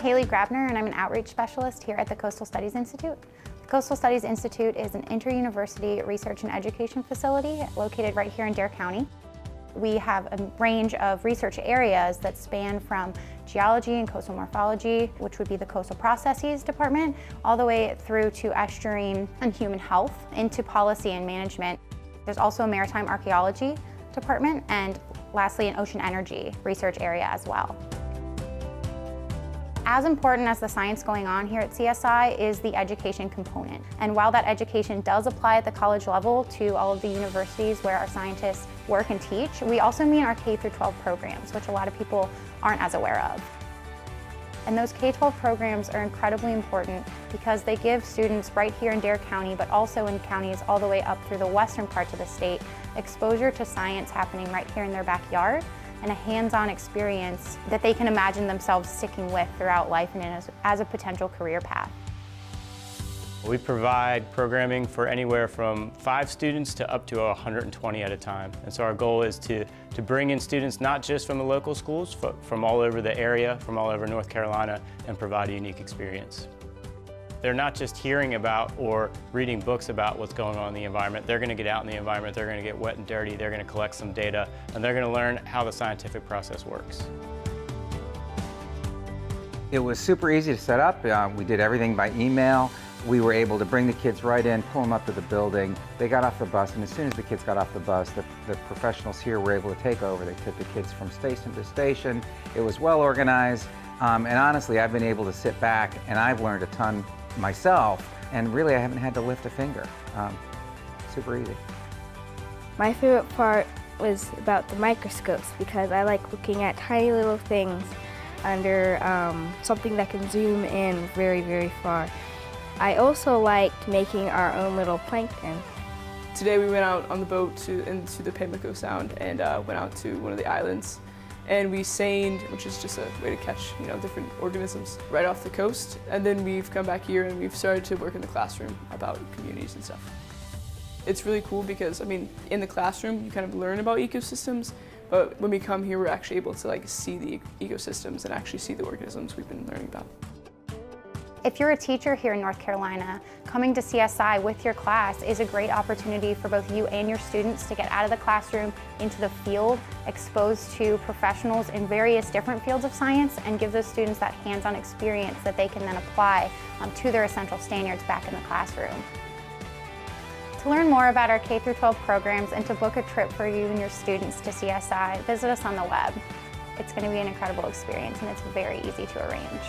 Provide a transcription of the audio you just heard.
Haley Grabner, and I'm an outreach specialist here at the Coastal Studies Institute. The Coastal Studies Institute is an inter-university research and education facility located right here in Dare County. We have a range of research areas that span from geology and coastal morphology, which would be the coastal processes department, all the way through to estuarine and human health, into policy and management. There's also a maritime archaeology department, and lastly, an ocean energy research area as well. As important as the science going on here at CSI is the education component. And while that education does apply at the college level to all of the universities where our scientists work and teach, we also mean our K-12 programs, which a lot of people aren't as aware of. And those K-12 programs are incredibly important because they give students right here in Dare County, but also in counties all the way up through the western parts of the state, exposure to science happening right here in their backyard, and a hands-on experience that they can imagine themselves sticking with throughout life and as a potential career path. We provide programming for anywhere from 5 students to up to 120 at a time. And so our goal is to bring in students not just from the local schools, but from all over the area, from all over North Carolina, and provide a unique experience. They're not just hearing about or reading books about what's going on in the environment. They're going to get out in the environment, they're going to get wet and dirty, they're going to collect some data, and they're going to learn how the scientific process works. It was super easy to set up. We did everything by email. We were able to bring the kids right in, pull them up to the building. They got off the bus, and as soon as the kids got off the bus, the professionals here were able to take over. They took the kids from station to station. It was well organized, and honestly, I've been able to sit back, and I've learned a ton myself, and really I haven't had to lift a finger. Super easy. My favorite part was about the microscopes because I like looking at tiny little things under something that can zoom in very, very far. I also liked making our own little plankton. Today we went out on the boat into the Pamlico Sound and went out to one of the islands. And we seined, which is just a way to catch, different organisms right off the coast. And then we've come back here and we've started to work in the classroom about communities and stuff. It's really cool because, in the classroom you kind of learn about ecosystems, but when we come here we're actually able to see the ecosystems and actually see the organisms we've been learning about. If you're a teacher here in North Carolina, coming to CSI with your class is a great opportunity for both you and your students to get out of the classroom into the field, exposed to professionals in various different fields of science, and give those students that hands-on experience that they can then apply to their essential standards back in the classroom. To learn more about our K-12 programs and to book a trip for you and your students to CSI, visit us on the web. It's going to be an incredible experience and it's very easy to arrange.